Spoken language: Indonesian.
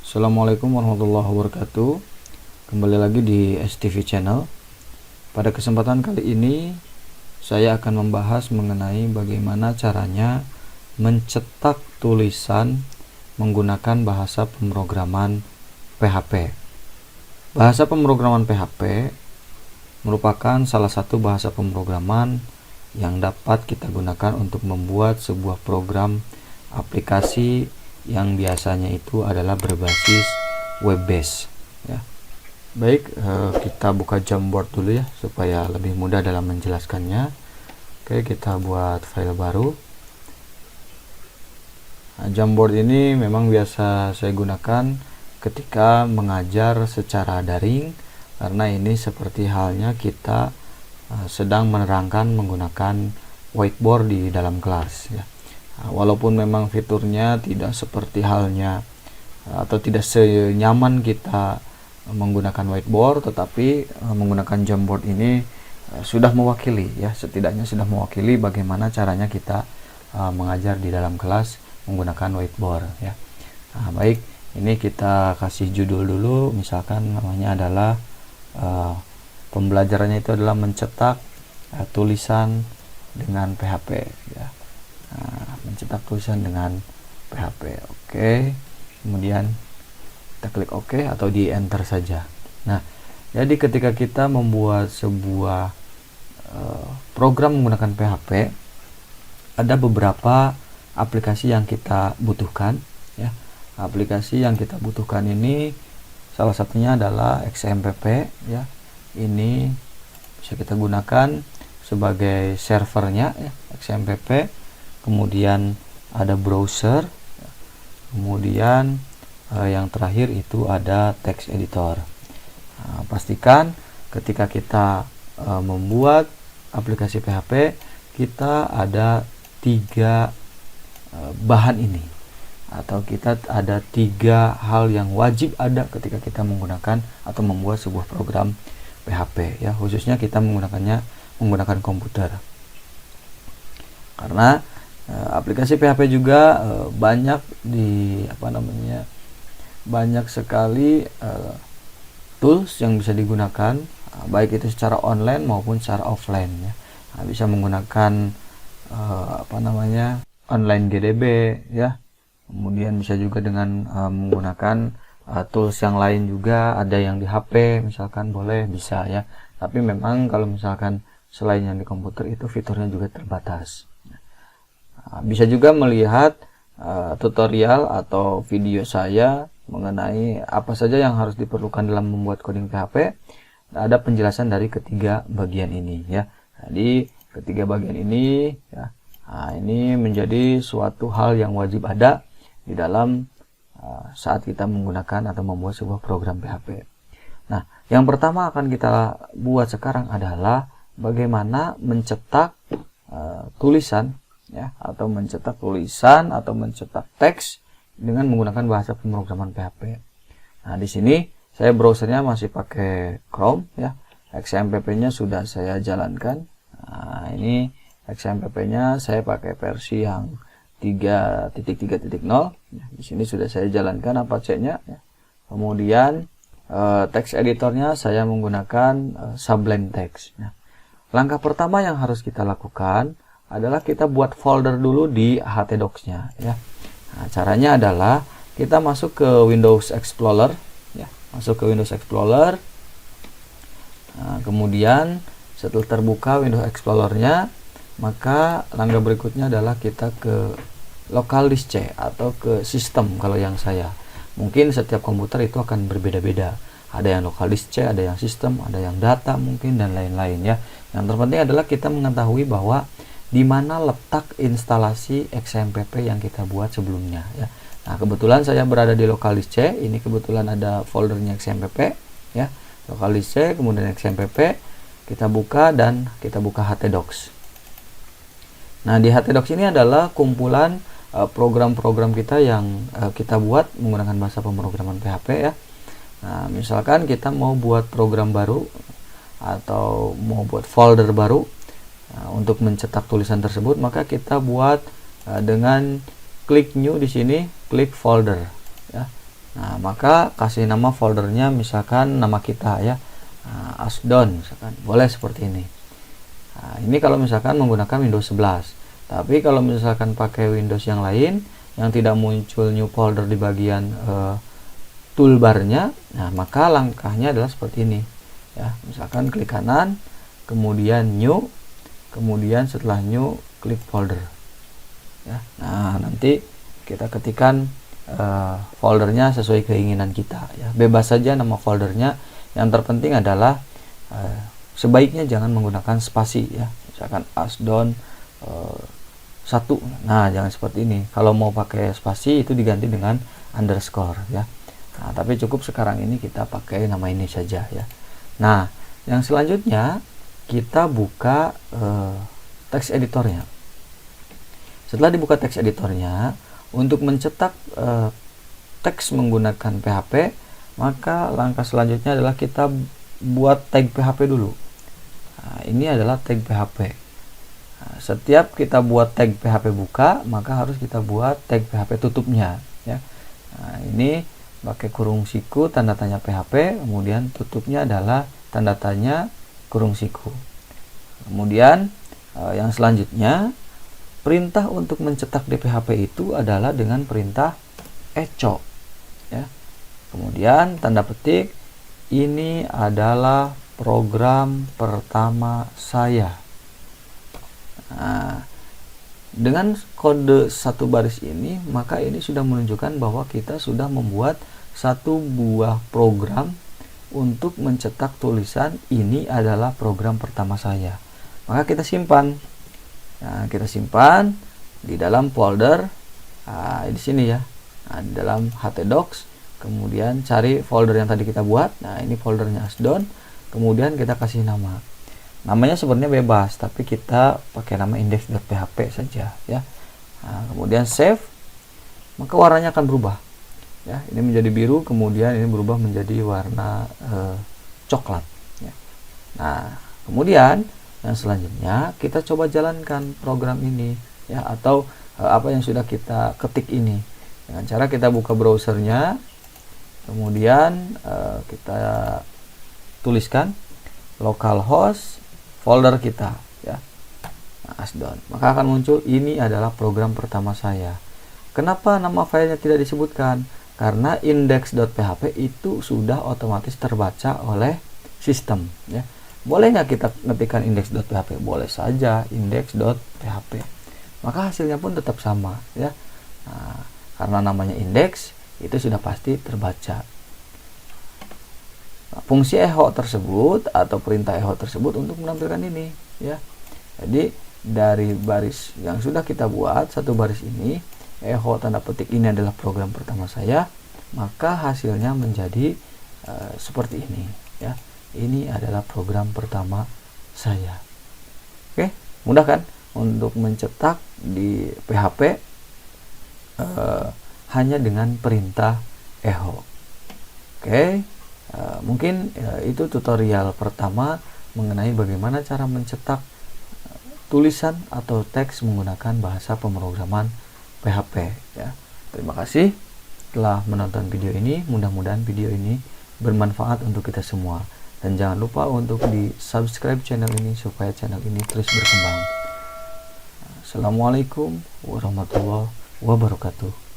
Assalamualaikum warahmatullahi wabarakatuh. Kembali lagi di STV Channel. Pada kesempatan kali ini saya akan membahas mengenai bagaimana caranya mencetak tulisan menggunakan bahasa pemrograman PHP. Bahasa pemrograman PHP merupakan salah satu bahasa pemrograman yang dapat kita gunakan untuk membuat sebuah program aplikasi yang biasanya itu adalah berbasis web base ya. Baik, kita buka Jamboard dulu ya supaya lebih mudah dalam menjelaskannya. Oke, kita buat file baru. Nah, Jamboard ini memang biasa saya gunakan ketika mengajar secara daring, karena ini seperti halnya kita sedang menerangkan menggunakan whiteboard di dalam kelas ya. Walaupun memang fiturnya tidak seperti halnya atau tidak senyaman kita menggunakan whiteboard, tetapi menggunakan Jamboard ini sudah mewakili ya, setidaknya sudah mewakili bagaimana caranya kita mengajar di dalam kelas menggunakan whiteboard ya. Nah, baik, ini kita kasih judul dulu, misalkan namanya adalah pembelajarannya itu adalah mencetak tulisan dengan PHP ya. Nah, mencetak tulisan dengan PHP. Oke. Kemudian kita klik OK atau di enter saja. Nah, jadi ketika kita membuat sebuah program menggunakan PHP, ada beberapa aplikasi yang kita butuhkan ya. Aplikasi yang kita butuhkan ini salah satunya adalah XMPP ya. Ini bisa kita gunakan sebagai servernya ya, XMPP. Kemudian ada browser, kemudian yang terakhir itu ada text editor. Nah, pastikan ketika kita membuat aplikasi PHP, kita ada 3 bahan ini, atau kita ada 3 hal yang wajib ada ketika kita menggunakan atau membuat sebuah program PHP ya, khususnya kita menggunakan komputer. Karena aplikasi PHP juga banyak banyak sekali tools yang bisa digunakan, baik itu secara online maupun secara offline ya. Nah, bisa menggunakan online GDB ya. Kemudian bisa juga dengan menggunakan tools yang lain juga, ada yang di HP misalkan boleh, bisa ya. Tapi memang kalau misalkan selain yang di komputer itu fiturnya juga terbatas. Bisa juga melihat tutorial atau video saya mengenai apa saja yang harus diperlukan dalam membuat coding PHP. Ada penjelasan dari ketiga bagian ini ya. Jadi ketiga bagian ini ya, ini menjadi suatu hal yang wajib ada di dalam saat kita menggunakan atau membuat sebuah program PHP. Nah, yang pertama akan kita buat sekarang adalah bagaimana mencetak tulisan ya, atau mencetak tulisan atau mencetak teks dengan menggunakan bahasa pemrograman PHP. Nah, di sini saya browsernya masih pakai Chrome ya. XMPP-nya sudah saya jalankan. Nah, ini XMPP-nya saya pakai versi yang 3.3.0 ya. Di sini sudah saya jalankan Apache-nya ya. Kemudian text editornya saya menggunakan Sublime Text ya. Langkah pertama yang harus kita lakukan adalah kita buat folder dulu di htdocs-nya ya. Nah, caranya adalah kita masuk ke Windows Explorer ya, masuk ke Windows Explorer. Nah, kemudian setelah terbuka Windows Explorer-nya, maka langkah berikutnya adalah kita ke local disk C atau ke sistem. Kalau yang saya, mungkin setiap komputer itu akan berbeda-beda. Ada yang local disk C, ada yang sistem, ada yang data mungkin, dan lain-lain ya. Yang terpenting adalah kita mengetahui bahwa di mana letak instalasi XMPP yang kita buat sebelumnya ya. Nah, kebetulan saya berada di local disk C. Ini kebetulan ada foldernya XMPP ya. Local disk C, kemudian XMPP, kita buka dan kita buka htdocs. Nah, di htdocs ini adalah kumpulan program-program kita yang kita buat menggunakan bahasa pemrograman PHP ya. Nah, misalkan kita mau buat program baru atau mau buat folder baru untuk mencetak tulisan tersebut, maka kita buat dengan klik new di sini, klik folder ya. Nah, maka kasih nama foldernya misalkan nama kita ya, Asdon misalkan, boleh seperti ini. Nah, ini kalau misalkan menggunakan Windows 11. Tapi kalau misalkan pakai Windows yang lain yang tidak muncul new folder di bagian toolbarnya, nah maka langkahnya adalah seperti ini ya. Misalkan klik kanan, kemudian new, kemudian setelah new klik folder ya. Nah, nanti kita ketikkan foldernya sesuai keinginan kita ya. Bebas saja nama foldernya. Yang terpenting adalah sebaiknya jangan menggunakan spasi ya. Misalkan Asdon 1. Nah, jangan seperti ini. Kalau mau pakai spasi itu diganti dengan underscore ya. Nah, tapi cukup sekarang ini kita pakai nama ini saja ya. Nah, yang selanjutnya kita buka teks editornya. Setelah dibuka teks editornya, untuk mencetak teks menggunakan PHP, maka langkah selanjutnya adalah kita buat tag PHP dulu. Nah, ini adalah tag PHP. Nah, setiap kita buat tag PHP buka, maka harus kita buat tag PHP tutupnya ya. Nah, ini pakai kurung siku tanda tanya PHP, kemudian tutupnya adalah tanda tanya kurung siku. Kemudian yang selanjutnya, perintah untuk mencetak di PHP itu adalah dengan perintah echo ya. Kemudian tanda petik, ini adalah program pertama saya. Nah, dengan kode satu baris ini, maka ini sudah menunjukkan bahwa kita sudah membuat satu buah program untuk mencetak tulisan ini adalah program pertama saya. Maka kita simpan. Nah, kita simpan di dalam folder di sini ya. Nah, di dalam htdocs, kemudian cari folder yang tadi kita buat. Nah, ini foldernya Asdon. Kemudian kita kasih nama. Namanya sebenarnya bebas, tapi kita pakai nama index.php saja ya. Nah, kemudian save, maka warnanya akan berubah ya. Ini menjadi biru, kemudian ini berubah menjadi warna coklat ya. Nah, kemudian yang selanjutnya kita coba jalankan program ini ya, atau apa yang sudah kita ketik ini dengan cara kita buka browsernya, kemudian kita tuliskan localhost folder kita ya, Asdon. Maka akan muncul ini adalah program pertama saya. Kenapa nama filenya tidak disebutkan? Karena index.php itu sudah otomatis terbaca oleh sistem ya. Boleh nggak kita ngetikkan index.php? Boleh saja index.php. Maka hasilnya pun tetap sama ya. Nah, karena namanya index itu sudah pasti terbaca. Nah, fungsi echo tersebut atau perintah echo tersebut untuk menampilkan ini ya. Jadi dari baris yang sudah kita buat, satu baris ini, echo tanda petik ini adalah program pertama saya, maka hasilnya menjadi seperti ini ya. Ini adalah program pertama saya. Oke, mudah kan untuk mencetak di PHP hanya dengan perintah echo. Oke. Mungkin itu tutorial pertama mengenai bagaimana cara mencetak tulisan atau teks menggunakan bahasa pemrograman PHP ya. Terima kasih telah menonton video ini. Mudah-mudahan video ini bermanfaat untuk kita semua, dan jangan lupa untuk di subscribe channel ini supaya channel ini terus berkembang. Assalamualaikum warahmatullahi wabarakatuh.